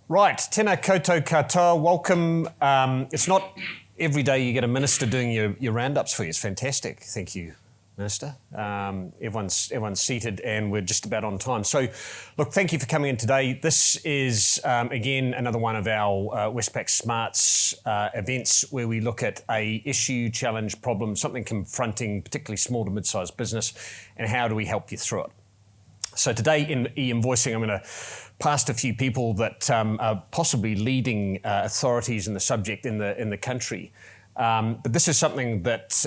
Right, tēnā koutou katoa, welcome. It's not every day you get a minister doing your roundups for you. It's fantastic. Thank you, Minister. Everyone's seated and we're just about on time. So, look, thank you for coming in today. This is, again, another one of our Westpac Smarts events where we look at a issue, challenge, problem, something confronting particularly small to mid-sized business, and how do we help you through it. So today in eInvoicing, I'm going to past a few people that are possibly leading authorities in the subject in the country. But this is something that,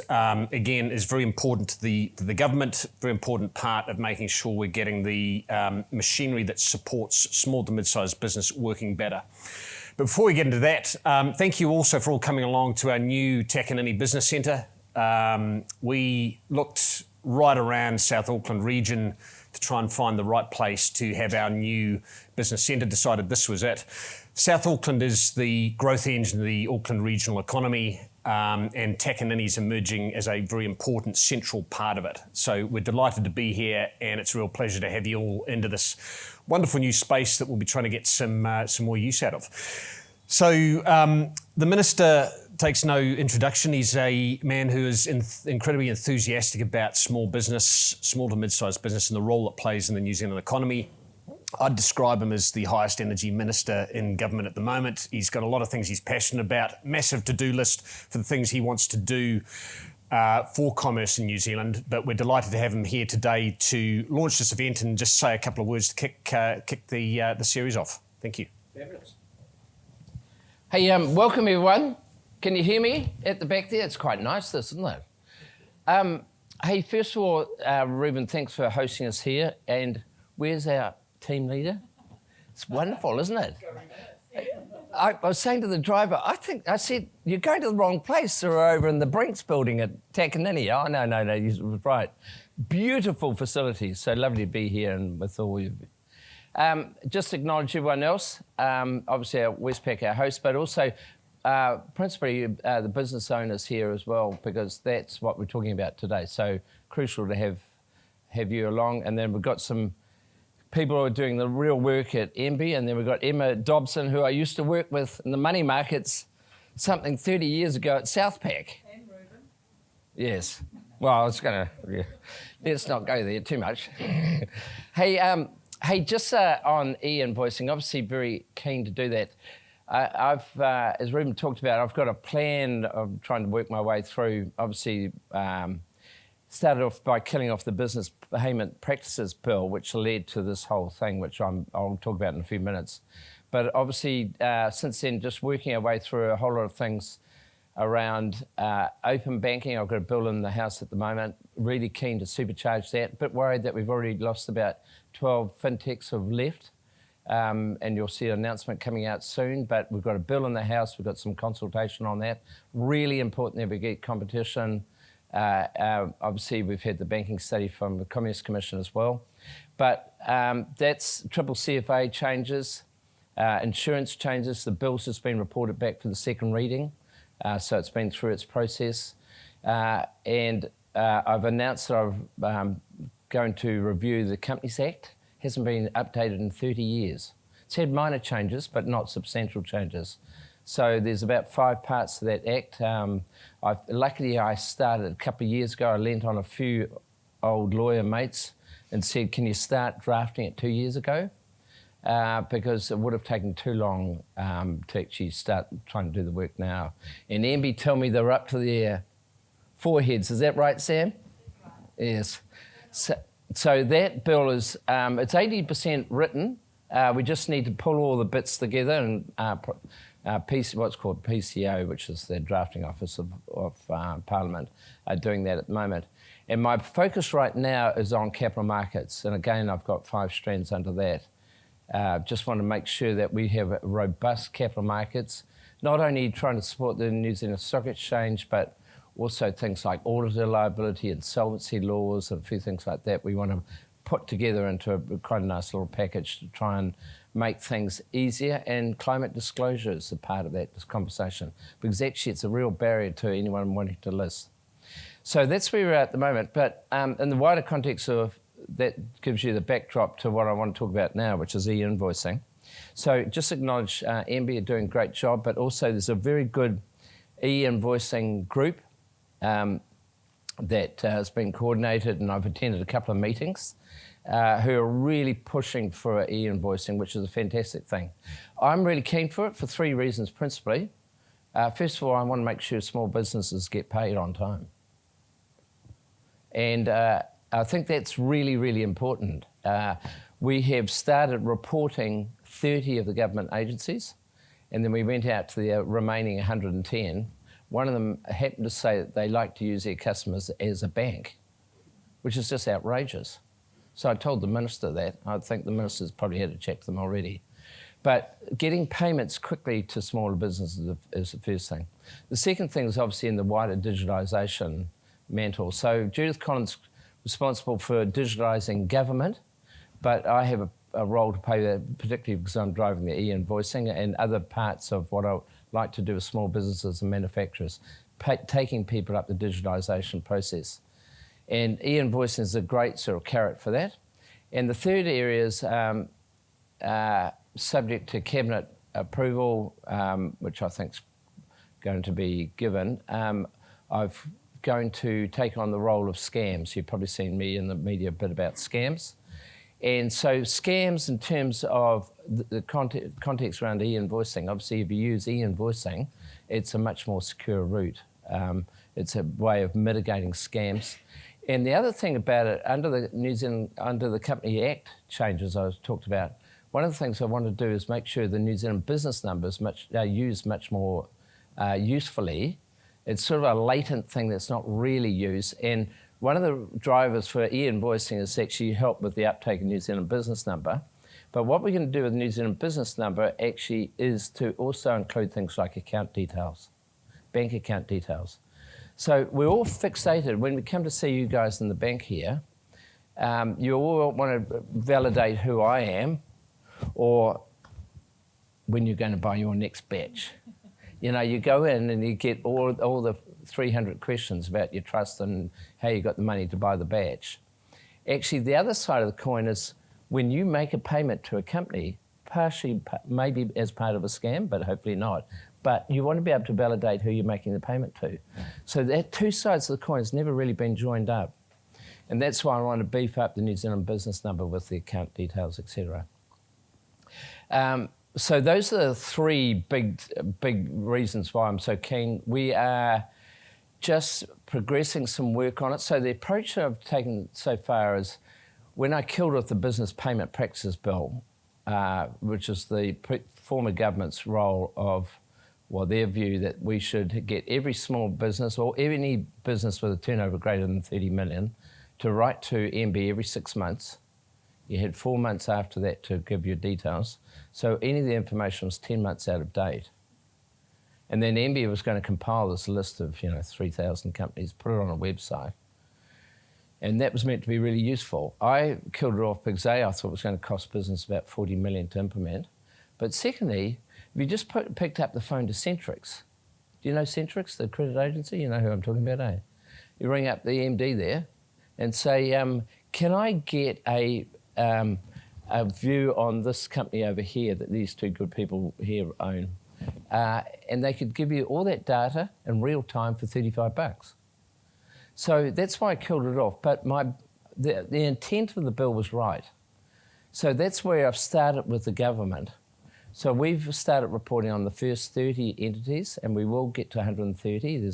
again, is very important to the government, very important part of making sure we're getting the machinery that supports small to mid-sized business working better. But before we get into that, thank you also for all coming along to our new Takanini Business Centre. We looked right around South Auckland region to try and find the right place to have our new business centre, decided this was it. South Auckland is the growth engine of the Auckland regional economy, and Takanini's emerging as a very important central part of it. So we're delighted to be here, and it's a real pleasure to have you all into this wonderful new space that we'll be trying to get some more use out of. So the Minister takes no introduction. He's a man who is incredibly enthusiastic about small to mid-sized business and the role it plays in the New Zealand economy. I'd describe him as the highest energy minister in government at the moment. He's got a lot of things he's passionate about, massive to-do list for the things he wants to do for commerce in New Zealand. But we're delighted to have him here today to launch this event and just say a couple of words to kick the series off. Thank you. Fabulous. Hey, welcome everyone. Can you hear me at the back there? It's quite nice, this, isn't it? Hey, first of all, Reuben, thanks for hosting us here. And where's our team leader? It's wonderful, isn't it? I was saying to the driver, I said, you're going to the wrong place. They're over in the Brinks building at Takanini. Oh, no, you was right. Beautiful facilities. So lovely to be here and with all of you. Just acknowledge everyone else. Obviously, our Westpac, our host, but also principally the business owners here as well, because that's what we're talking about today. So crucial to have you along. And then we've got some people who are doing the real work at MBIE, and then we've got Emma Dobson, who I used to work with in the money markets something 30 years ago at Southpac. And Reuben. Yes. Well, I was going to... let's not go there too much. Hey, just on e-invoicing, obviously very keen to do that. I've, as Reuben talked about, I've got a plan of trying to work my way through. Obviously, started off by killing off the business payment practices bill, which led to this whole thing, which I'll talk about in a few minutes. But obviously, since then, just working our way through a whole lot of things around open banking. I've got a bill in the House at the moment, really keen to supercharge that. A bit worried that we've already lost about 12 fintechs who have left. And you'll see an announcement coming out soon, but we've got a bill in the House, we've got some consultation on that. Really important that we get competition. Obviously, we've had the banking study from the Commerce Commission as well. But that's triple CFA changes, insurance changes. The bill's just been reported back for the second reading, so it's been through its process. And I've announced that I'm going to review the Companies Act. Hasn't been updated in 30 years. It's had minor changes, but not substantial changes. So there's about 5 parts to that act. Luckily, I started a couple of years ago. I lent on a few old lawyer mates and said, can you start drafting it 2 years ago? Because it would have taken too long to actually start trying to do the work now. And MBIE tell me they're up to their foreheads. Is that right, Sam? Right. Yes. So that bill is, it's 80% written. We just need to pull all the bits together and what's called PCO, which is the drafting office of Parliament, are doing that at the moment. And my focus right now is on capital markets. And again, I've got 5 strands under that. Just want to make sure that we have robust capital markets, not only trying to support the New Zealand Stock Exchange, but also things like auditor liability and solvency laws and a few things like that we want to put together into a quite a nice little package to try and make things easier. And climate disclosure is a part of that, this conversation, because actually it's a real barrier to anyone wanting to list. So that's where we're at the moment. But in the wider context of that gives you the backdrop to what I want to talk about now, which is e-invoicing. So just acknowledge MBIE are doing a great job, but also there's a very good e-invoicing group that has been coordinated, and I've attended a couple of meetings, who are really pushing for e-invoicing, which is a fantastic thing. I'm really keen for it for 3 reasons principally. First of all, I want to make sure small businesses get paid on time. And I think that's really, really important. We have started reporting 30 of the government agencies, and then we went out to the remaining 110. One of them happened to say that they like to use their customers as a bank, which is just outrageous. So I told the minister that. I think the minister's probably had to check them already. But getting payments quickly to smaller businesses is the first thing. The second thing is obviously in the wider digitalisation mantle. So Judith Collins is responsible for digitalising government, but I have a role to play there, particularly because I'm driving the e-invoicing and other parts of what I like to do with small businesses and manufacturers, taking people up the digitalisation process. And e-invoicing is a great sort of carrot for that. And the third area is subject to cabinet approval, which I think is going to be given. I'm going to take on the role of scams. You've probably seen me in the media a bit about scams. And so scams in terms of the context around e-invoicing, obviously if you use e-invoicing, it's a much more secure route. It's a way of mitigating scams. And the other thing about it, under the Company Act changes I talked about, one of the things I want to do is make sure the New Zealand business numbers are used much more usefully. It's sort of a latent thing that's not really used. And one of the drivers for e-invoicing is actually help with the uptake of New Zealand business number. But what we're going to do with the New Zealand business number actually is to also include things like account details, bank account details. So we're all fixated, when we come to see you guys in the bank here, you all want to validate who I am or when you're going to buy your next batch. You know, you go in and you get all the 300 questions about your trust and how you got the money to buy the batch. Actually, the other side of the coin is when you make a payment to a company, partially maybe as part of a scam, but hopefully not, but you want to be able to validate who you're making the payment to. So that 2 sides of the coin has never really been joined up. And that's why I want to beef up the New Zealand business number with the account details, etc. So those are the 3 big reasons why I'm so keen. We are just progressing some work on it. So the approach I've taken so far is when I killed off the Business Payment Practices Bill, which is the former government's role of, well, their view that we should get every small business or any business with a turnover greater than 30 million to write to MB every 6 months. You had 4 months after that to give your details. So any of the information was 10 months out of date. And then MB was going to compile this list of 3,000 companies, put it on a website. And that was meant to be really useful. I killed it off because I thought it was going to cost business about 40 million to implement. But secondly, if you just picked up the phone to Centrix, do you know Centrix, the credit agency? You know who I'm talking about, eh? You ring up the MD there and say, can I get a view on this company over here that these 2 good people here own? And they could give you all that data in real time for $35. So that's why I killed it off. But the intent of the bill was right. So that's where I've started with the government. So we've started reporting on the first 30 entities, and we will get to 130.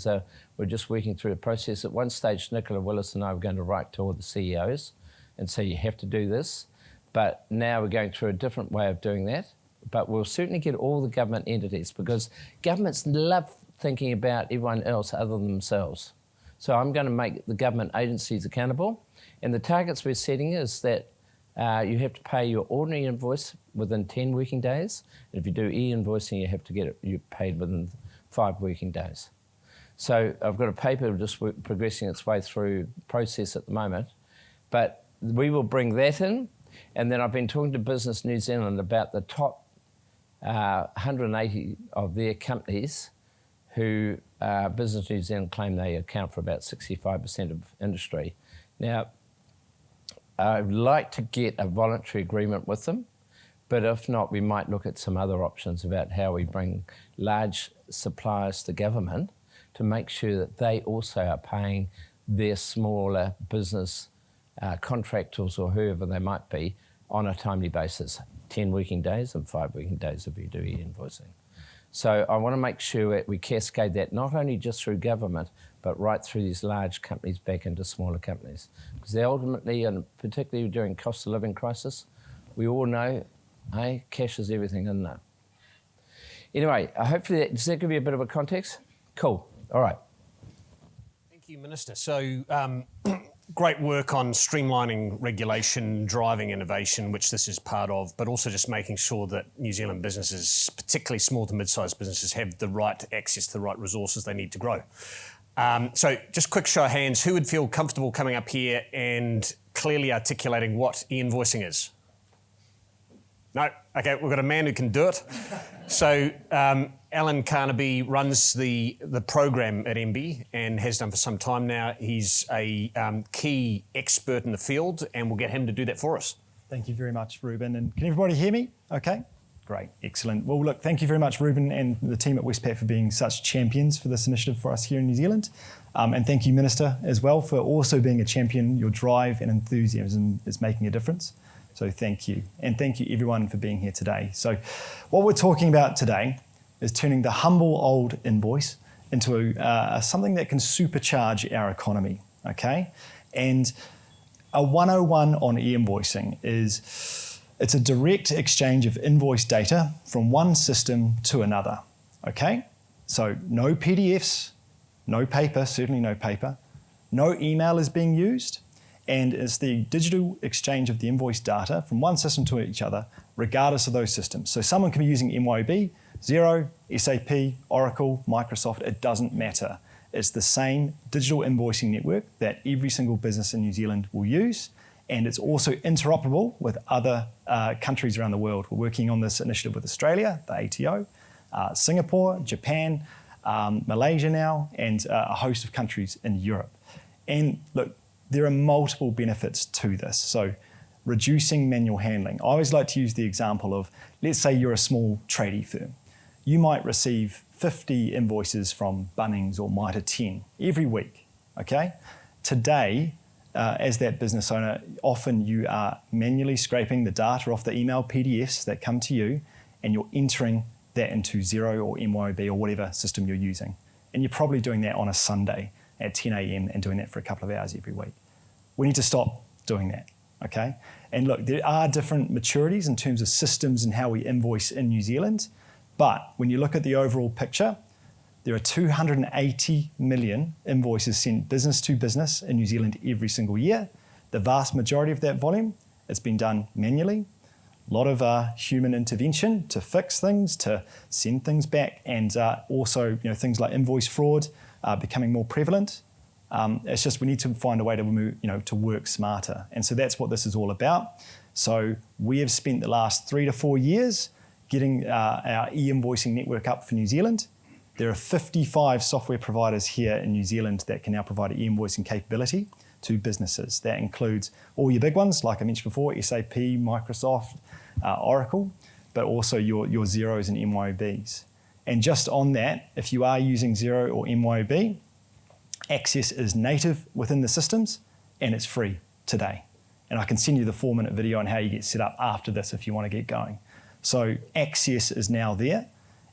We're just working through a process. At one stage, Nicola Willis and I were going to write to all the CEOs and say, you have to do this. But now we're going through a different way of doing that. But we'll certainly get all the government entities because governments love thinking about everyone else other than themselves. So I'm going to make the government agencies accountable. And the targets we're setting is that you have to pay your ordinary invoice within 10 working days. And if you do e-invoicing, you have to get you paid within 5 working days. So I've got a paper just progressing its way through process at the moment. But we will bring that in. And then I've been talking to Business New Zealand about the top 180 of their companies who Business New Zealand claim they account for about 65% of industry. Now, I'd like to get a voluntary agreement with them, But if not, we might look at some other options about how we bring large suppliers to government to make sure that they also are paying their smaller business contractors or whoever they might be on a timely basis, 10 working days and 5 working days if you do e-invoicing. So I want to make sure that we cascade that not only just through government, but right through these large companies back into smaller companies. Because they ultimately, and particularly during cost of living crisis, we all know, hey, cash is everything, isn't it? Anyway, hopefully does that give you a bit of a context? Cool. All right. Thank you, Minister. So great work on streamlining regulation, driving innovation, which this is part of, but also just making sure that New Zealand businesses, particularly small to mid-sized businesses, have the right access to the right resources they need to grow. So just quick show of hands, who would feel comfortable coming up here and clearly articulating what e-invoicing is? No? Okay, we've got a man who can do it. So Alan Carnaby runs the program at MB and has done for some time now. He's a key expert in the field, and we'll get him to do that for us. Thank you very much, Reuben. And can everybody hear me? Okay, great, excellent. Well, look, thank you very much, Reuben and the team at Westpac for being such champions for this initiative for us here in New Zealand. And thank you, Minister, as well, for also being a champion. Your drive and enthusiasm is making a difference. So thank you. And thank you everyone for being here today. So what we're talking about today is turning the humble old invoice into something that can supercharge our economy, okay? And a 101 on e-invoicing is, it's a direct exchange of invoice data from one system to another, okay? So no PDFs, no paper, certainly no paper, no email is being used, and it's the digital exchange of the invoice data from one system to each other, regardless of those systems. So someone can be using MYOB, Xero, SAP, Oracle, Microsoft, it doesn't matter. It's the same digital invoicing network that every single business in New Zealand will use, and it's also interoperable with other countries around the world. We're working on this initiative with Australia, the ATO, Singapore, Japan, Malaysia now, and a host of countries in Europe. And look, there are multiple benefits to this. So reducing manual handling. I always like to use the example of, let's say you're a small tradie firm. You might receive 50 invoices from Bunnings or Mitre 10 every week, okay? Today, as that business owner, often you are manually scraping the data off the email PDFs that come to you, and you're entering that into Xero or MYOB or whatever system you're using. And you're probably doing that on a Sunday at 10 a.m. and doing that for a couple of hours every week. We need to stop doing that, okay? And look, there are different maturities in terms of systems and how we invoice in New Zealand, but when you look at the overall picture, there are 280 million invoices sent business to business in New Zealand every single year. The vast majority of that volume, it's been done manually. A lot of human intervention to fix things, to send things back, and also things like invoice fraud are becoming more prevalent. It's just we need to find a way to move, to work smarter. And so that's what this is all about. So we have spent the last 3 to 4 years getting our e-invoicing network up for New Zealand. There are 55 software providers here in New Zealand that can now provide an e-invoicing capability to businesses. That includes all your big ones, like I mentioned before, SAP, Microsoft, Oracle, but also your Xeros and MYOBs. And just on that, if you are using Xero or MYOB, access is native within the systems and it's free today. And I can send you the 4-minute video on how you get set up after this if you want to get going. So access is now there,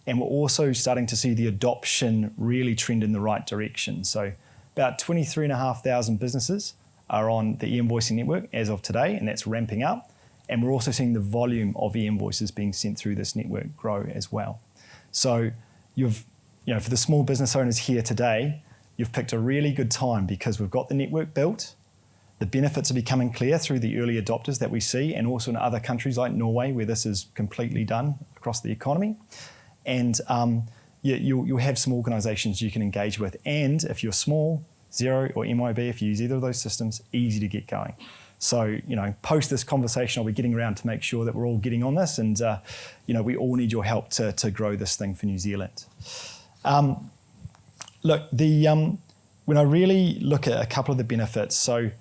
and we're also starting to see the adoption really trend in the right direction. So about 23,500 businesses are on the e-invoicing network as of today, and that's ramping up. And we're also seeing the volume of e-invoices being sent through this network grow as well. So for the small business owners here today, you've picked a really good time because we've got the network built. The benefits are becoming clear through the early adopters that we see, and also in other countries like Norway, where this is completely done across the economy. And you'll have some organisations you can engage with. And if you're small, Xero or MYOB, if you use either of those systems, easy to get going. So, post this conversation, I'll be getting around to make sure that we're all getting on this, and we all need your help to grow this thing for New Zealand. Look, when I really look at a couple of the benefits, so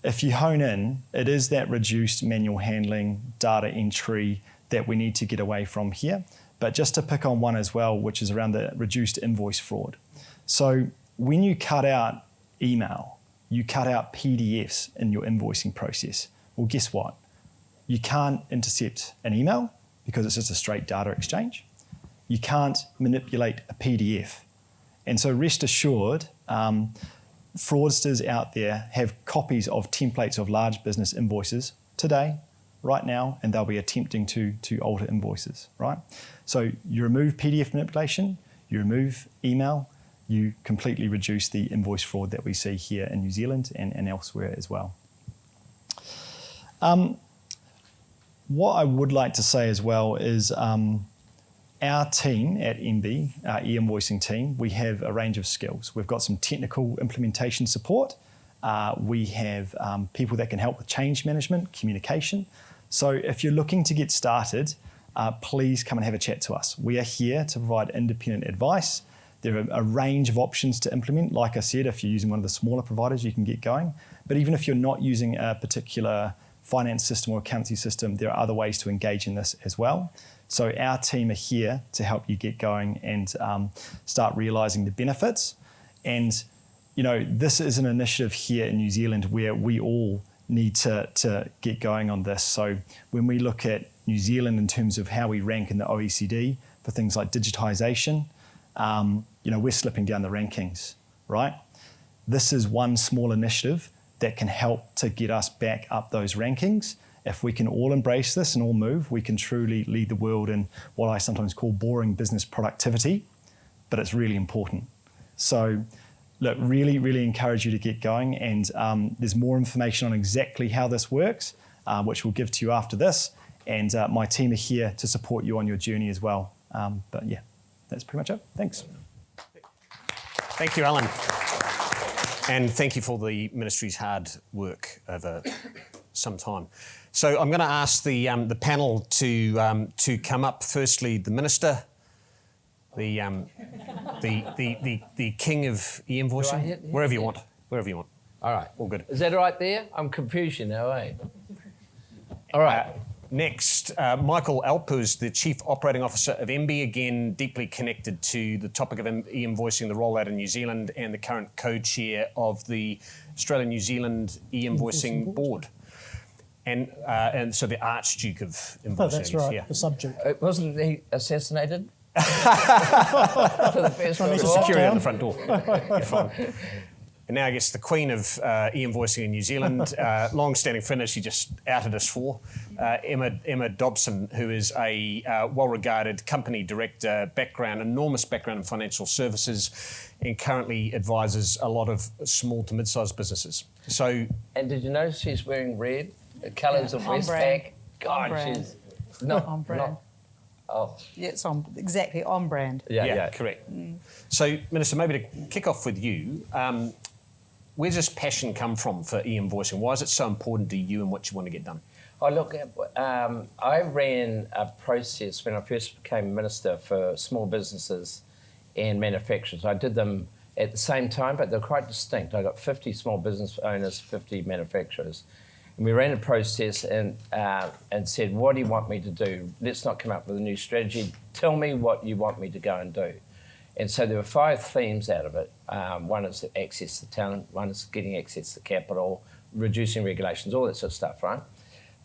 if you hone in, it is that reduced manual handling, data entry that we need to get away from here. But just to pick on one as well, which is around the reduced invoice fraud. So when you cut out email, you cut out PDFs in your invoicing process. Well, guess what? You can't intercept an email because it's just a straight data exchange. You can't manipulate a PDF. And so rest assured, fraudsters out there have copies of templates of large business invoices today, right now, and they'll be attempting to alter invoices, right? So you remove PDF manipulation, you remove email, you completely reduce the invoice fraud that we see here in New Zealand and elsewhere as well. What I would like to say as well is our team at MB, our eInvoicing team, we have a range of skills. We've got some technical implementation support. We have people that can help with change management, communication. So if you're looking to get started, please come and have a chat to us. We are here to provide independent advice. There are a range of options to implement. Like I said, if you're using one of the smaller providers, you can get going. But even if you're not using a particular finance system or accountancy system, there are other ways to engage in this as well. So our team are here to help you get going and start realising the benefits. And you know, this is an initiative here in New Zealand where we all need to get going on this. So when we look at New Zealand in terms of how we rank in the OECD for things like digitisation, you know, we're slipping down the rankings, right? This is one small initiative that can help to get us back up those rankings. If we can all embrace this and all move, we can truly lead the world in what I sometimes call boring business productivity, but it's really important. So look, really, really encourage you to get going, and there's more information on exactly how this works, which we'll give to you after this, and my team are here to support you on your journey as well. But yeah, that's pretty much it. Thanks. Thank you, Alan. And thank you for the ministry's hard work over some time. So I'm going to ask the panel to come up. Firstly, the minister, the king of e-invoicing, wherever you want, wherever you want. All right. All good. Is that right there? I'm confused now, eh? All right. Next, Michael Alp, who's the Chief Operating Officer of MB, again, deeply connected to the topic of e-invoicing, the rollout in New Zealand, and the current co-chair of the Australia-New Zealand e-invoicing board. And so the Archduke of invoicing. Oh, that's right, yeah. the subject. Wasn't he assassinated? For the first Security on the front door. You're fine. And now I guess the queen of e-invoicing in New Zealand, long-standing friend, she just outed us for, Emma Dobson, who is a well-regarded company director, enormous background in financial services, and currently advises a lot of small to mid-sized businesses. So, and did you notice she's wearing red? The colours of Westpac. God, she's not on brand. Oh. Yeah, it's exactly on brand. Yeah, correct. So, Minister, maybe to kick off with you, where's this passion come from for e-invoicing? Why is it so important to you and what you want to get done? Oh, look, I ran a process when I first became minister for small businesses and manufacturers. I did them at the same time, but they're quite distinct. I got 50 small business owners, 50 manufacturers. And we ran a process and said, what do you want me to do? Let's not come up with a new strategy. Tell me what you want me to go and do. And so there were 5 themes out of it. One is access to talent, one is getting access to capital, reducing regulations, all that sort of stuff, right?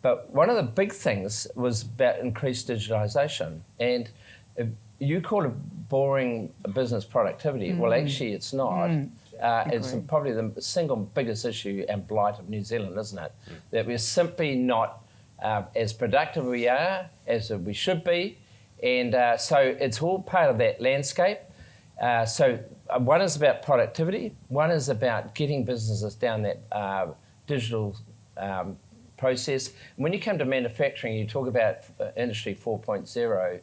But one of the big things was about increased digitalisation. And if you call it boring business productivity. Well, actually, it's not. It's probably the single biggest issue and blight of New Zealand, isn't it? That we're simply not as productive we are as we should be. And so it's all part of that landscape. So one is about productivity, one is about getting businesses down that digital process. And when you come to manufacturing, you talk about Industry 4.0,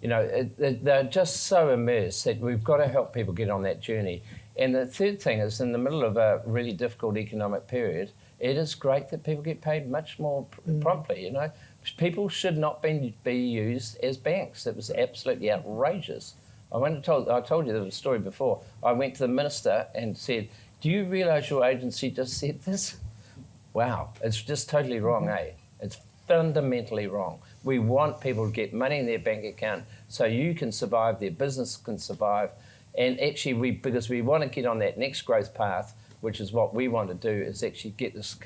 you know, they're just so immersed that we've got to help people get on that journey. And the third thing is, in the middle of a really difficult economic period, it is great that people get paid much more promptly, you know. People should not be used as banks. It was absolutely outrageous. I told you the story before. I went to the minister and said, do you realise your agency just said this? wow, it's just totally wrong, It's fundamentally wrong. We want people to get money in their bank account so you can survive, their business can survive, and actually because we want to get on that next growth path, which is what we want to do, is actually get this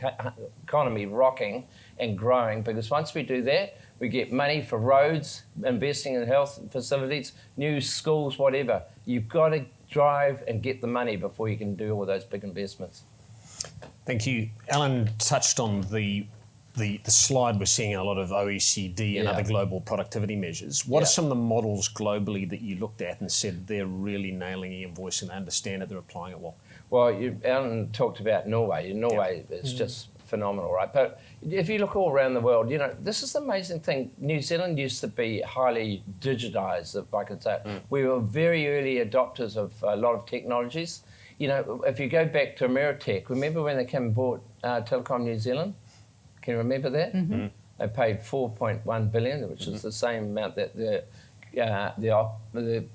economy rocking and growing, because once we do that, we get money for roads, investing in health facilities, new schools, whatever. You've got to drive and get the money before you can do all those big investments. Thank you. Alan touched on the slide we're seeing in a lot of OECD and other global productivity measures. What are some of the models globally that you looked at and said they're really nailing e-invoicing, they understand it, they're applying it well? Well, Alan talked about Norway. Norway is just phenomenal, right? But if you look all around the world, this is the amazing thing. New Zealand used to be highly digitized, if I could say. We were very early adopters of a lot of technologies. If you go back to Ameritech, remember when they came and bought Telecom New Zealand? Can you remember that? Mm-hmm. They paid $4.1 billion, which is the same amount that the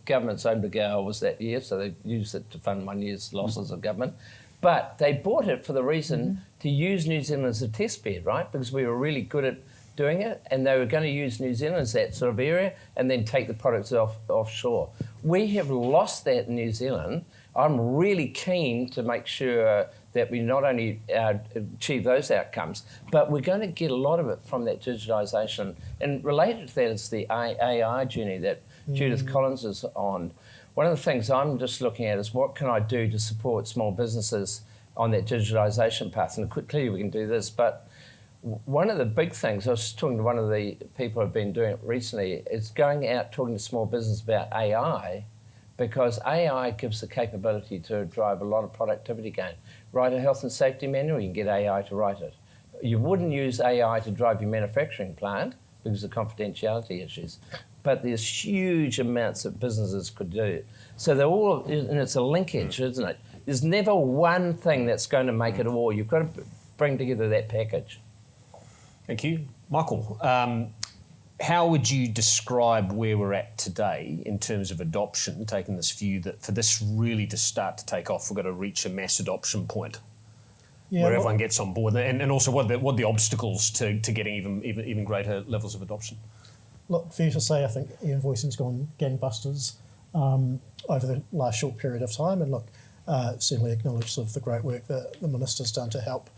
government's own Gale was that year, so they used it to fund 1 year's losses of government. But they bought it for the reason to use New Zealand as a test bed, right? Because we were really good at doing it, and they were going to use New Zealand as that sort of area and then take the products offshore. We have lost that in New Zealand. I'm really keen to make sure that we not only achieve those outcomes, but we're going to get a lot of it from that digitalisation. And related to that is the AI journey that Judith Collins is on. One of the things I'm just looking at is what can I do to support small businesses on that digitalisation path? And clearly we can do this, but one of the big things, I was talking to one of the people who've been doing it recently, is going out talking to small business about AI, because AI gives the capability to drive a lot of productivity gain. Write a health and safety manual, you can get AI to write it. You wouldn't use AI to drive your manufacturing plant because of confidentiality issues, but there's huge amounts that businesses could do. So they're all, and it's a linkage, isn't it? There's never one thing that's going to make it all. You've got to bring together that package. Thank you. Michael, how would you describe where we're at today in terms of adoption, taking this view that for this really to start to take off, we've got to reach a mass adoption point where everyone gets on board, and also what are the obstacles to getting even greater levels of adoption? Look, fair to say, I think e-invoicing's gone gangbusters over the last short period of time, and look, certainly acknowledge sort of the great work that the Minister's done to help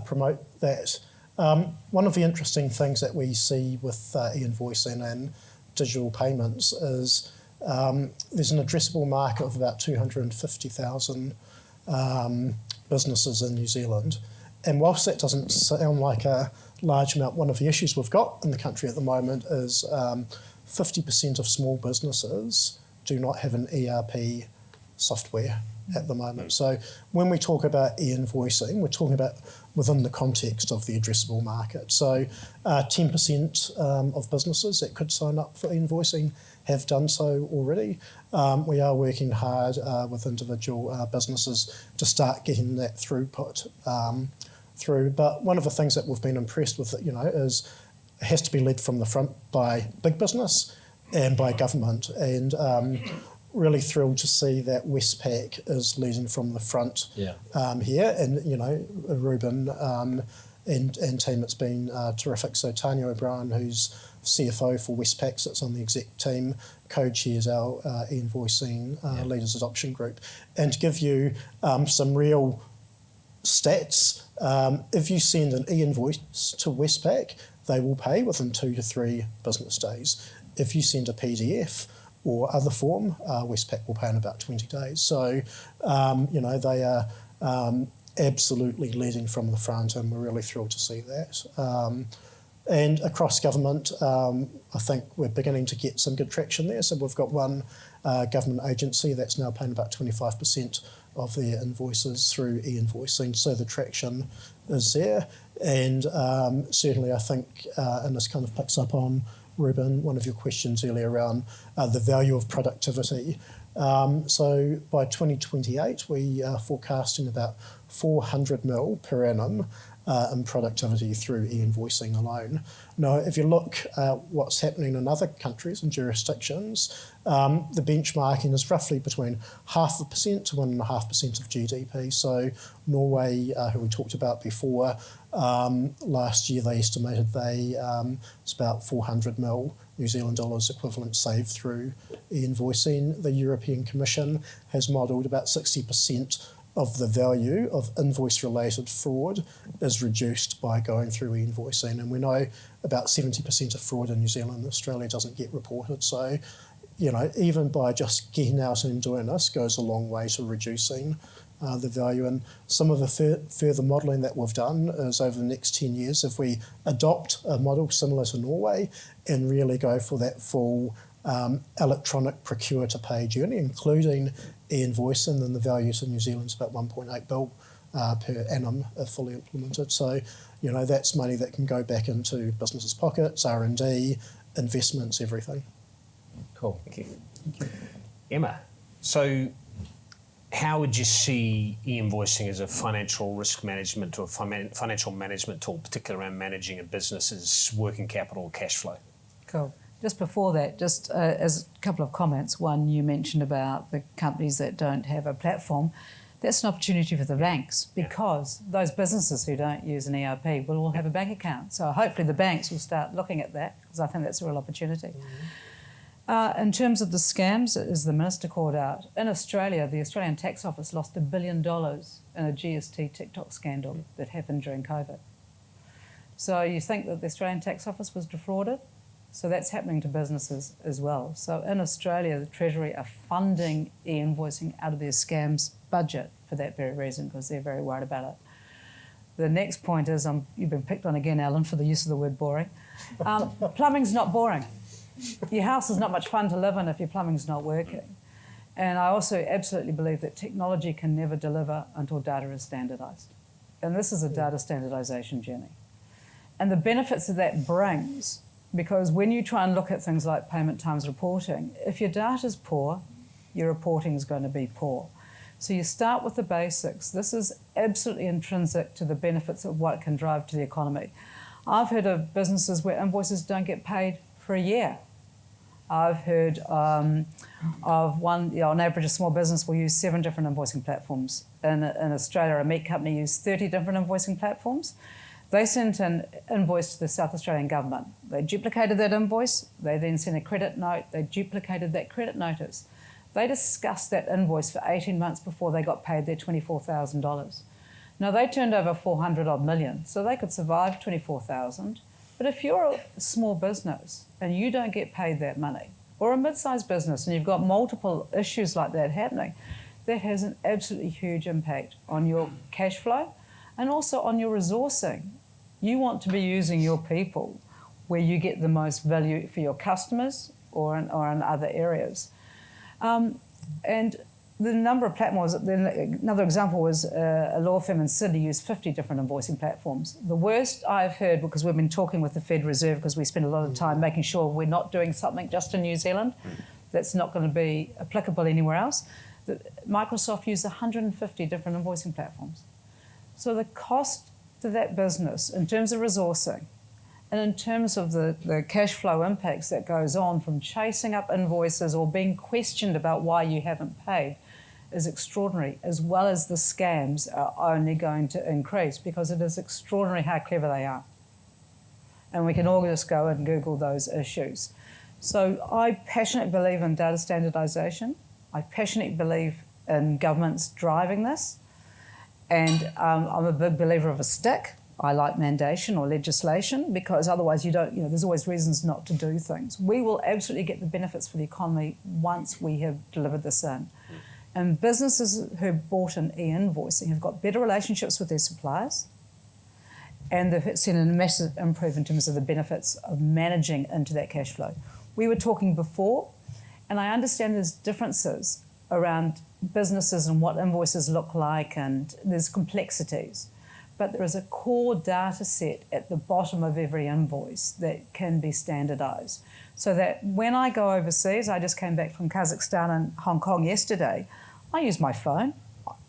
promote that. One of the interesting things that we see with e-invoicing and digital payments is there's an addressable market of about 250,000 businesses in New Zealand. And whilst that doesn't sound like a large amount, one of the issues we've got in the country at the moment is 50% of small businesses do not have an ERP software at the moment. So when we talk about e-invoicing, we're talking about within the context of the addressable market. So 10% of businesses that could sign up for e-invoicing have done so already. We are working hard with individual businesses to start getting that throughput through. But one of the things that we've been impressed with, is it has to be led from the front by big business and by government. And really thrilled to see that Westpac is leading from the front here. And, Reuben and team, it's been terrific. So Tanya O'Brien, who's CFO for Westpac, sits on the exec team, co-chairs our e-invoicing leaders adoption group. And to give you some real stats, if you send an e-invoice to Westpac, they will pay within 2 to 3 business days. If you send a PDF or other form, Westpac will pay in about 20 days. So, they are absolutely leading from the front, and we're really thrilled to see that. And across government, I think we're beginning to get some good traction there. So we've got one government agency that's now paying about 25% of their invoices through e-invoicing. So the traction is there. And certainly I think, and this kind of picks up on Reuben, one of your questions earlier around the value of productivity. So by 2028, we are forecasting about 400 mil per annum in productivity through e-invoicing alone. Now, if you look at what's happening in other countries and jurisdictions, the benchmarking is roughly between 0.5% to 1.5% of GDP. So Norway, who we talked about before, Last year they estimated it's about 400 mil New Zealand dollars equivalent saved through e-invoicing. The European Commission has modelled about 60% of the value of invoice-related fraud is reduced by going through e-invoicing. And we know about 70% of fraud in New Zealand and Australia doesn't get reported. So, even by just getting out and doing this goes a long way to reducing the value. And some of the further modelling that we've done is over the next 10 years, if we adopt a model similar to Norway and really go for that full electronic procure-to-pay journey, including e-invoicing, then the value to New Zealand is about 1.8 bill per annum if fully implemented. So, that's money that can go back into businesses' pockets, R&D, investments, everything. Cool. Thank you. Emma, so how would you see e-invoicing as a financial risk management or financial management tool, particularly around managing a business's working capital or cash flow? Cool. Just before that, just as a couple of comments. One, you mentioned about the companies that don't have a platform. That's an opportunity for the banks because those businesses who don't use an ERP will all have a bank account. So hopefully the banks will start looking at that because I think that's a real opportunity. Mm-hmm. In terms of the scams, as the Minister called out, in Australia, the Australian Tax Office lost $1 billion in a GST TikTok scandal that happened during COVID. So you think that the Australian Tax Office was defrauded? So that's happening to businesses as well. So in Australia, the Treasury are funding e-invoicing out of their scams budget for that very reason because they're very worried about it. The next point is, you've been picked on again, Alan, for the use of the word boring. Plumbing's not boring. Your house is not much fun to live in if your plumbing's not working. And I also absolutely believe that technology can never deliver until data is standardised. And this is a data standardisation journey. And the benefits that that brings, because when you try and look at things like payment times reporting, if your data's poor, your reporting is going to be poor. So you start with the basics. This is absolutely intrinsic to the benefits of what it can drive to the economy. I've heard of businesses where invoices don't get paid for a year. I've heard of one, on average, a small business will use 7 different invoicing platforms. In Australia, a meat company used 30 different invoicing platforms. They sent an invoice to the South Australian government. They duplicated that invoice. They then sent a credit note. They duplicated that credit notice. They discussed that invoice for 18 months before they got paid their $24,000. Now, they turned over 400 odd million, so they could survive 24,000. But if you're a small business and you don't get paid that money, or a mid-sized business and you've got multiple issues like that happening, that has an absolutely huge impact on your cash flow and also on your resourcing. You want to be using your people where you get the most value for your customers or in other areas. And the number of platforms, another example was a law firm in Sydney used 50 different invoicing platforms. The worst I've heard, because we've been talking with the Fed Reserve because we spend a lot of time making sure we're not doing something just in New Zealand that's not going to be applicable anywhere else, that Microsoft used 150 different invoicing platforms. So the cost to that business in terms of resourcing and in terms of the cash flow impacts that goes on from chasing up invoices or being questioned about why you haven't paid is extraordinary, as well as the scams are only going to increase because it is extraordinary how clever they are. And we can all just go and Google those issues. So I passionately believe in data standardisation. I passionately believe in governments driving this. And I'm a big believer of a stick. I like mandation or legislation because otherwise there's always reasons not to do things. We will absolutely get the benefits for the economy once we have delivered this in. And businesses who have bought in e-invoicing have got better relationships with their suppliers and they've seen a massive improvement in terms of the benefits of managing into that cash flow. We were talking before, and I understand there's differences around businesses and what invoices look like, and there's complexities. But there is a core data set at the bottom of every invoice that can be standardised. So that when I go overseas, I just came back from Kazakhstan and Hong Kong yesterday, I use my phone,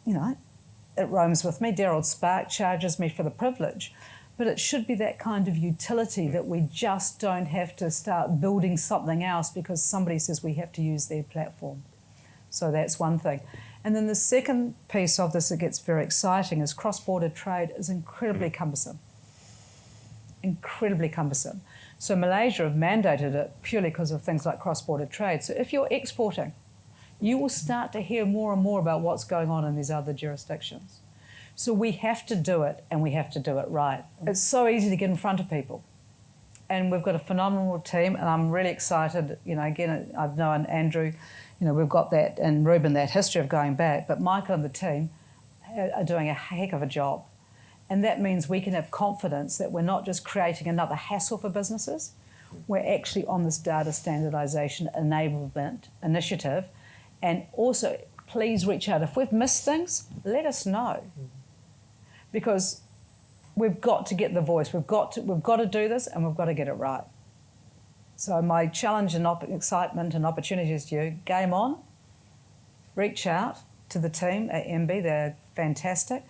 it roams with me. Dear old Spark charges me for the privilege. But it should be that kind of utility that we just don't have to start building something else because somebody says we have to use their platform. So that's one thing. And then the second piece of this that gets very exciting is cross-border trade is incredibly cumbersome. incredibly cumbersome. So Malaysia have mandated it purely because of things like cross-border trade. So if you're exporting, you will start to hear more and more about what's going on in these other jurisdictions. So we have to do it, and we have to do it right. It's so easy to get in front of people. And we've got a phenomenal team, and I'm really excited. You know, again, I've known Andrew, you know, we've got that, and Reuben, that history of going back, but Michael and the team are doing a heck of a job. And that means we can have confidence that we're not just creating another hassle for businesses, we're actually on this data standardisation enablement initiative. And also, please reach out. If we've missed things, let us know. Because we've got to get the voice. We've got to do this, and we've got to get it right. So my challenge and excitement and opportunities to you, game on. Reach out to the team at MB. They're fantastic.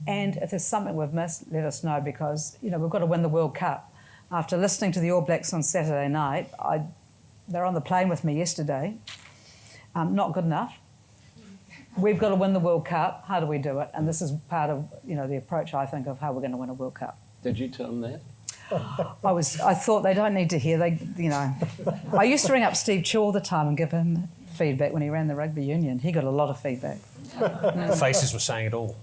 And if there's something we've missed, let us know, because, you know, we've got to win the World Cup. After listening to the All Blacks on Saturday night, they're on the plane with me yesterday. Not good enough. We've got to win the World Cup. How do we do it? And this is part of, you know, the approach, I think, of how we're going to win a World Cup. Did you tell them that? I thought they don't need to hear. I used to ring up Steve Chu all the time and give him feedback when he ran the rugby union. He got a lot of feedback. The faces were saying it all.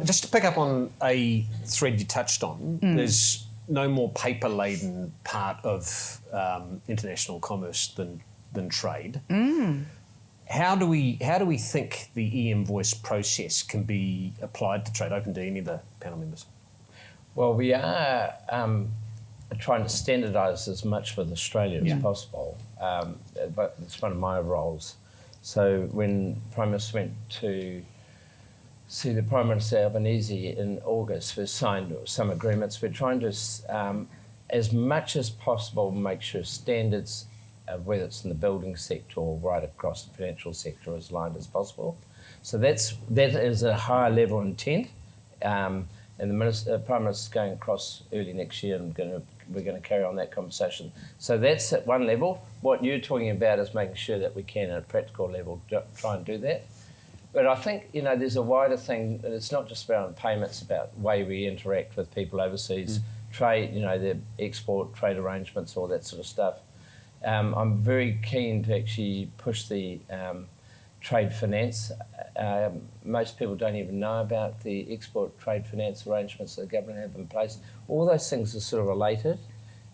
Just to pick up on a thread you touched on, there's no more paper-laden part of international commerce than trade. How do we think the e-invoice process can be applied to trade? Open to any of the panel members. Well, we are trying to standardise as much with Australia as possible, but it's one of my roles. So when Prime Minister went to see the Prime Minister Albanese in August, we signed some agreements. We're trying to, as much as possible, make sure standards, whether it's in the building sector or right across the financial sector, as aligned as possible. So that is a higher level intent. And the Prime Minister's going across early next year, and we're going to carry on that conversation. So that's at one level. What you're talking about is making sure that we can, at a practical level, try and do that. But I think, you know, there's a wider thing, and it's not just about payments, about the way we interact with people overseas, trade, you know, the export, trade arrangements, all that sort of stuff. I'm very keen to actually push the trade finance. Most people don't even know about the export trade finance arrangements that the government have in place. All those things are sort of related,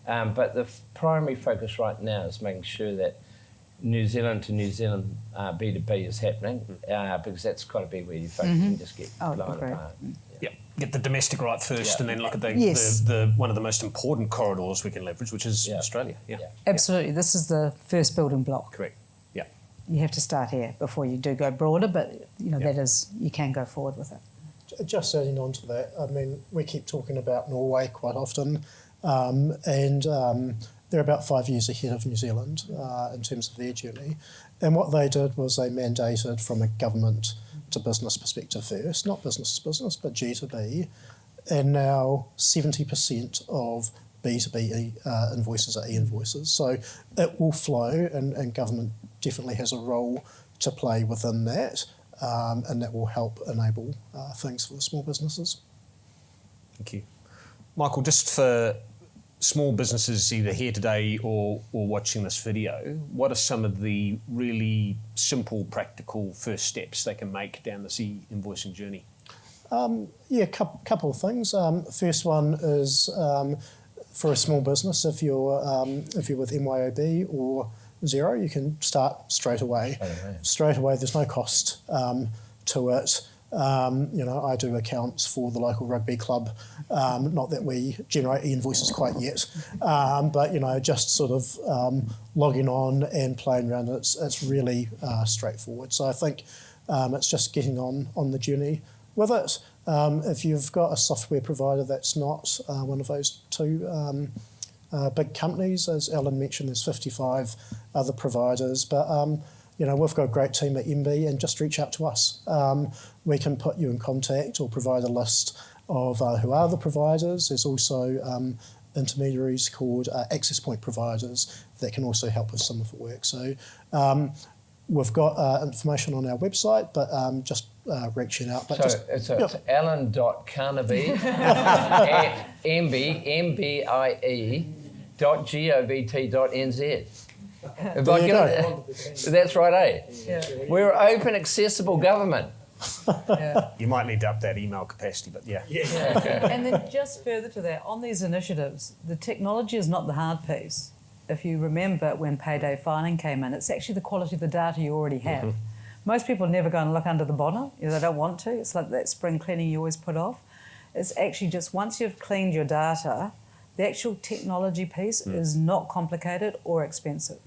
but the primary focus right now is making sure that New Zealand to New Zealand B2B is happening, because that's got to be where you focus and just get blown apart. Yeah, get the domestic right first, and then look at the one of the most important corridors we can leverage, which is Australia. Absolutely. This is the first building block. Correct. Yeah. You have to start here before you do go broader, but you know that is, you can go forward with it. Just adding on to that, I mean, we keep talking about Norway quite often, and they're about 5 years ahead of New Zealand in terms of their journey. And what they did was they mandated from a government to business perspective first, not business to business, but G2B. And now 70% of B2B invoices are e-invoices. So it will flow, and government definitely has a role to play within that, and that will help enable things for the small businesses. Thank you. Michael, just for small businesses either here today or watching this video, what are some of the really simple, practical first steps they can make down this e-invoicing journey? A couple of things. First one is for a small business, if you're with MYOB or Xero, you can start straight away. Straight away, there's no cost to it. You know, I do accounts for the local rugby club. Not that we generate e-invoices quite yet, but you know, just sort of logging on and playing around. It's really straightforward. So I think it's just getting on the journey with it. If you've got a software provider that's not one of those two big companies, as Ellen mentioned, there's 55 other providers, but you know, we've got a great team at MB, and just reach out to us. We can put you in contact or provide a list of who are the providers. There's also intermediaries called access point providers that can also help with some of the work. So we've got information on our website, but just reaching out. But so it's Alan.Carnaby at mbie.govt.nz. If There I you get go. it, that's right, eh? Yeah. We're open, accessible government. Yeah. You might need to up that email capacity, but yeah. And then just further to that, on these initiatives, the technology is not the hard piece. If you remember when payday filing came in, it's actually the quality of the data you already have. Most people never go and look under the bonnet. They don't want to. It's like that spring cleaning you always put off. It's actually just once you've cleaned your data, the actual technology piece is not complicated or expensive.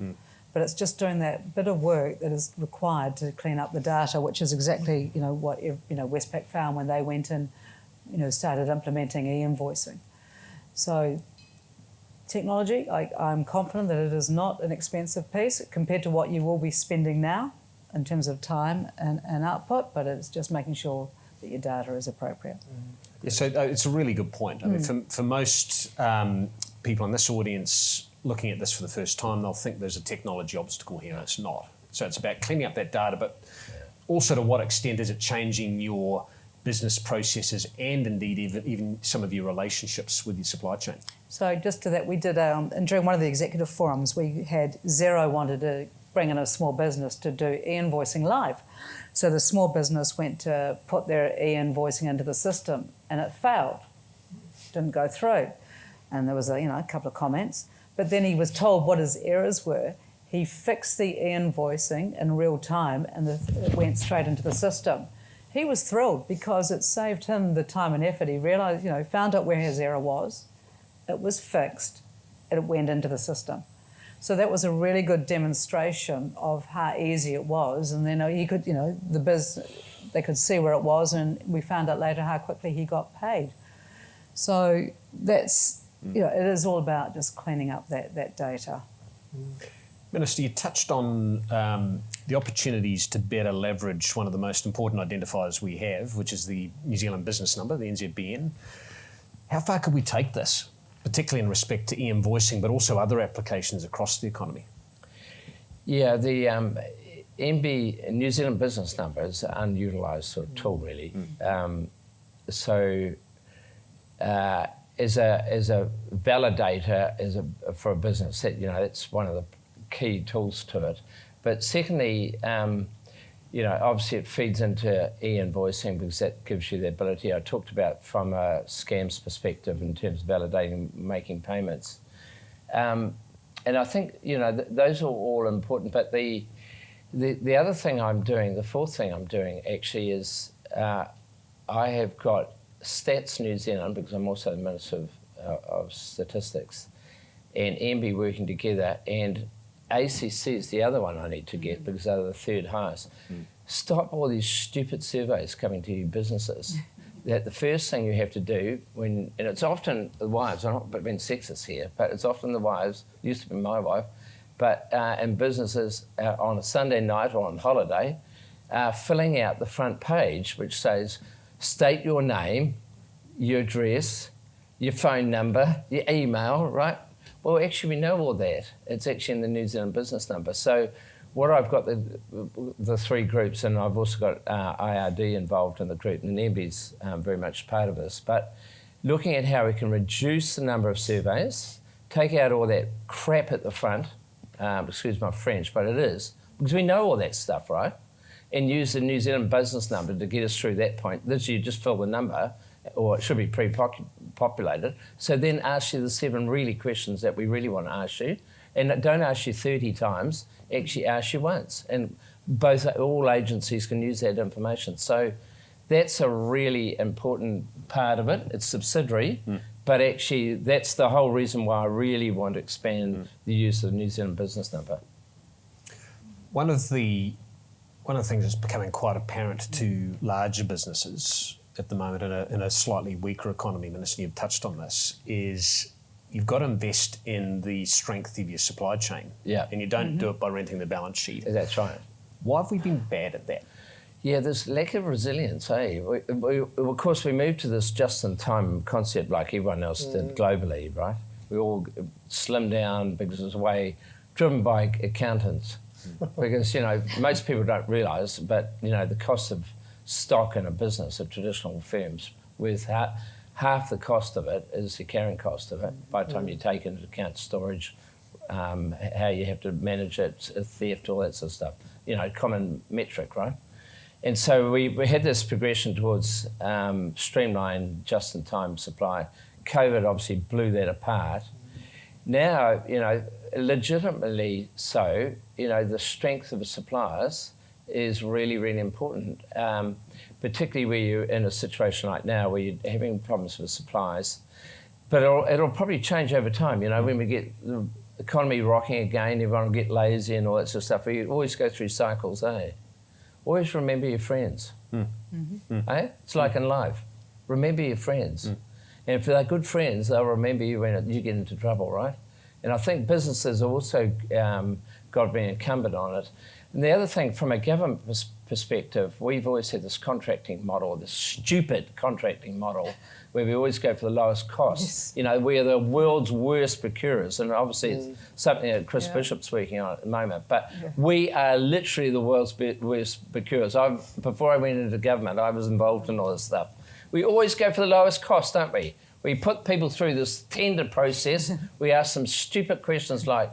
But it's just doing that bit of work that is required to clean up the data, which is exactly what Westpac found when they went and started implementing e-invoicing. So technology, I'm confident that it is not an expensive piece compared to what you will be spending now in terms of time and output, but it's just making sure that your data is appropriate. Yeah, so it's a really good point. I mean, for most people in this audience looking at this for the first time, they'll think there's a technology obstacle here, and it's not. So it's about cleaning up that data, but also to what extent is it changing your business processes and indeed even some of your relationships with your supply chain? So just to that, we did, and during one of the executive forums, we had Xero wanted to bring in a small business to do e-invoicing live. So the small business went to put their e-invoicing into the system, and it failed, didn't go through. And there was a couple of comments. But then he was told what his errors were. He fixed the e-invoicing in real time, and it went straight into the system. He was thrilled because it saved him the time and effort. He realised, found out where his error was. It was fixed, and it went into the system. So that was a really good demonstration of how easy it was. And then he could, they could see where it was, and we found out later how quickly he got paid. So that's, it is all about just cleaning up that data. Minister, you touched on the opportunities to better leverage one of the most important identifiers we have, which is the New Zealand business number, the NZBN. How far could we take this, particularly in respect to e-invoicing, but also other applications across the economy? Yeah, the New Zealand business number is an unutilised sort of tool, really. As a validator, for a business, that's one of the key tools to it. But secondly, obviously it feeds into e-invoicing because that gives you the ability I talked about from a scams perspective in terms of validating, making payments. And I think, those are all important. But the other thing I'm doing, the fourth thing I'm doing actually is I have got Stats New Zealand, because I'm also the Minister of Statistics, and MBIE working together, and ACC is the other one I need to get because they're the third highest. Stop all these stupid surveys coming to your businesses. That the first thing you have to do and it's often the wives, I'm not being sexist here, but it's often the wives, used to be my wife, but in businesses on a Sunday night or on holiday, filling out the front page which says, state your name, your address, your phone number, your email, right? Well, actually, we know all that. It's actually in the New Zealand business number. So what I've got, the three groups, and I've also got IRD involved in the group, and MBIE's very much part of this, but looking at how we can reduce the number of surveys, take out all that crap at the front, excuse my French, but it is, because we know all that stuff, right? And use the New Zealand business number to get us through that point. This, you just fill the number, or it should be pre-populated. So then ask you the 7 really questions that we really want to ask you. And don't ask you 30 times, actually ask you once. And all agencies can use that information. So that's a really important part of it. It's subsidiary, but actually that's the whole reason why I really want to expand the use of the New Zealand business number. One of the things that's becoming quite apparent to larger businesses at the moment in a slightly weaker economy, Minister, you've touched on this, is you've got to invest in the strength of your supply chain. Yeah. And you don't do it by renting the balance sheet. That's right. Why have we been bad at that? Yeah, there's lack of resilience, eh? Of course, we moved to this just-in-time concept like everyone else did globally, right? We all slimmed down because it was a way driven by accountants. Because, most people don't realise, but, the cost of stock in a business of traditional firms with half the cost of it is the carrying cost of it by the time you take into account storage, how you have to manage it, theft, all that sort of stuff. You know, common metric, right? And so we had this progression towards streamlined just-in-time supply. COVID obviously blew that apart. Now, you know, legitimately so, you know, the strength of the suppliers is really, really important, particularly where you're in a situation like now where you're having problems with supplies. But it'll probably change over time, you know, when we get the economy rocking again, everyone will get lazy and all that sort of stuff. We always go through cycles, eh? Always remember your friends, eh? It's like in life. Remember your friends. And if they're good friends, they'll remember you when you get into trouble, right? And I think businesses have also got to be incumbent on it. And the other thing, from a government perspective, we've always had this contracting model, this stupid contracting model, where we always go for the lowest cost. Yes. You know, we're the world's worst procurers, and obviously it's something that Chris Bishop's working on at the moment. But we are literally the world's worst procurers. Before I went into government, I was involved in all this stuff. We always go for the lowest cost, don't we? We put people through this tender process. We ask them stupid questions like,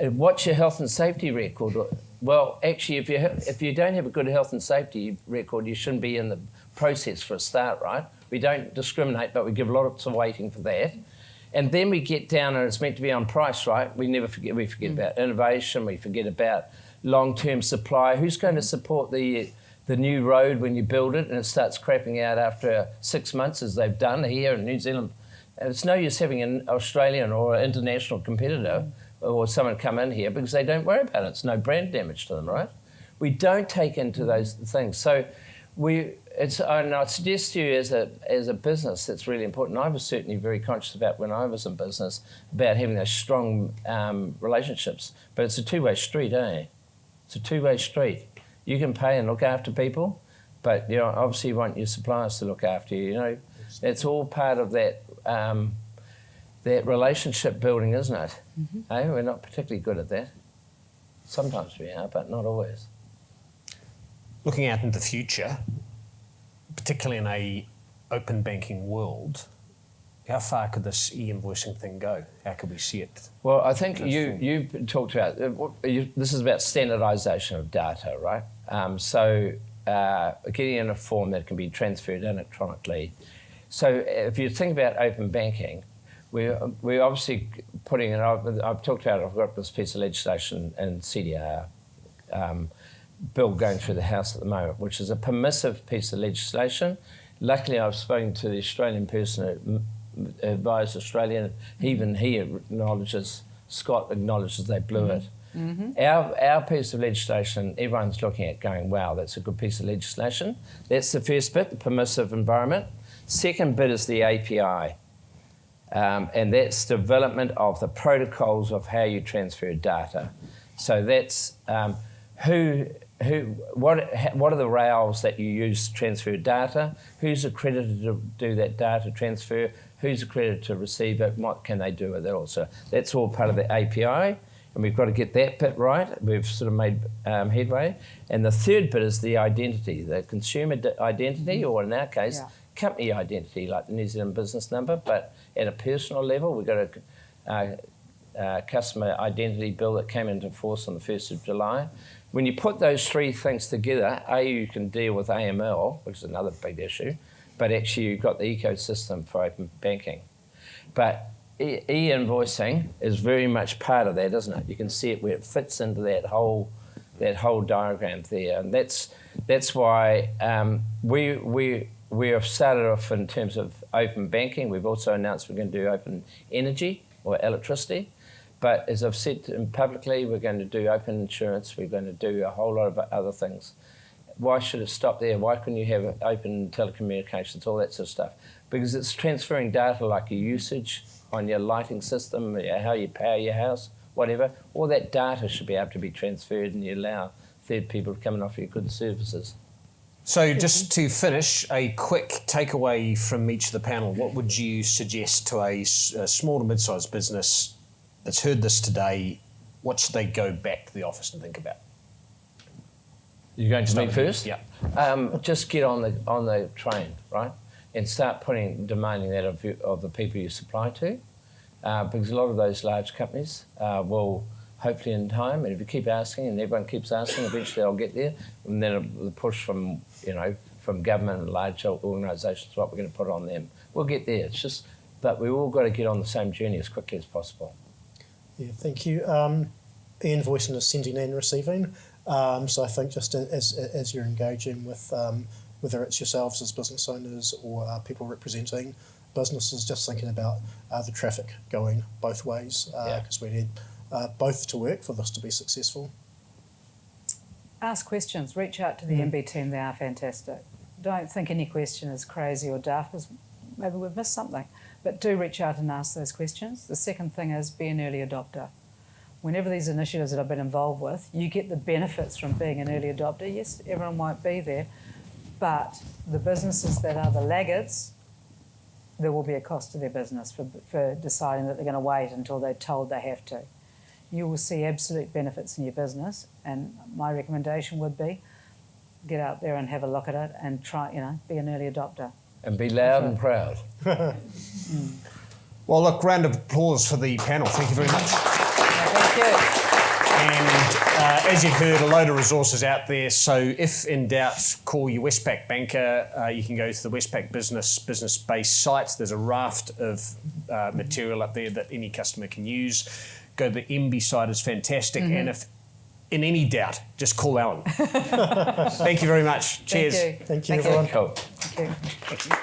what's your health and safety record? Well, actually, if you don't have a good health and safety record, you shouldn't be in the process for a start, right? We don't discriminate, but we give lots of weighting for that. And then we get down, and it's meant to be on price, right? We forget about innovation, we forget about long-term supply. Who's going to support the new road when you build it and it starts crapping out after 6 months, as they've done here in New Zealand? And it's no use having an Australian or an international competitor or someone come in here because they don't worry about it. It's no brand damage to them, right? We don't take into those things. So and I'd suggest to you as a business, that's really important. I was certainly very conscious about when I was in business about having those strong relationships. But it's a two-way street, eh? It's a two-way street. You can pay and look after people, but you know, obviously you want your suppliers to look after you. You know, it's all part of that that relationship building, isn't it? Eh? We're not particularly good at that. Sometimes we are, but not always. Looking out into the future, particularly in a open banking world, how far could this e-invoicing thing go? How could we see it? Well, I think you talked about, this is about standardisation of data, right? So getting in a form that can be transferred electronically. So if you think about open banking, we're obviously putting it, I've talked about it, I've got this piece of legislation in CDR bill going through the House at the moment, which is a permissive piece of legislation. Luckily, I've spoken to the Australian person who advised Australia, even he acknowledges, Scott acknowledges they blew it. Our piece of legislation, everyone's looking at going, wow, that's a good piece of legislation. That's the first bit, the permissive environment. Second bit is the API. And that's development of the protocols of how you transfer data. So that's what are the rails that you use to transfer data? Who's accredited to do that data transfer? Who's accredited to receive it? What can they do with it also? That's all part of the API, and we've got to get that bit right. We've sort of made headway. And the third bit is the identity, the consumer identity, or in our case, company identity, like the New Zealand business number, but at a personal level, we've got a customer identity bill that came into force on the 1st of July. When you put those three things together, you can deal with AML, which is another big issue, but actually you've got the ecosystem for open banking. But e-invoicing is very much part of that, isn't it? You can see it where it fits into that whole diagram there, and that's why we have started off in terms of open banking. We've also announced we're going to do open energy or electricity. But as I've said publicly, we're going to do open insurance. We're going to do a whole lot of other things. Why should it stop there? Why couldn't you have open telecommunications, all that sort of stuff? Because it's transferring data like your usage on your lighting system, how you power your house, whatever. All that data should be able to be transferred, and you allow third people to come and offer you good services. So just to finish, a quick takeaway from each of the panel. What would you suggest to a small to mid-sized business that's heard this today? What should they go back to the office and think about? You're going to me first? Yeah. Just get on the train, right? and start demanding that of the people you supply to, because a lot of those large companies will hopefully in time, and if you keep asking and everyone keeps asking, eventually they'll get there, and then the push from government and large organisations, what we're going to put on them. We'll get there. It's just, but we've all got to get on the same journey as quickly as possible. Yeah, thank you. E-invoicing is sending and receiving. So I think just as you're engaging with whether it's yourselves as business owners or people representing businesses, just thinking about the traffic going both ways, because we need both to work for this to be successful. Ask questions. Reach out to the MB team. They are fantastic. Don't think any question is crazy or daft, because maybe we've missed something. But do reach out and ask those questions. The second thing is be an early adopter. Whenever these initiatives that I've been involved with, you get the benefits from being an early adopter. Yes, everyone won't be there, but the businesses that are the laggards, there will be a cost to their business for deciding that they're going to wait until they're told they have to. You will see absolute benefits in your business, and my recommendation would be get out there and have a look at it and try, be an early adopter. And be loud and proud. Well, look, round of applause for the panel. Thank you very much. Thank you. And as you've heard, a load of resources out there. So if in doubt, call your Westpac banker. You can go to the Westpac business-based site. There's a raft of material up there that any customer can use. Go to the MB site, is fantastic. And if in any doubt, just call Alan. Thank you very much. Cheers. Thank you, everyone. Cool. Thank you.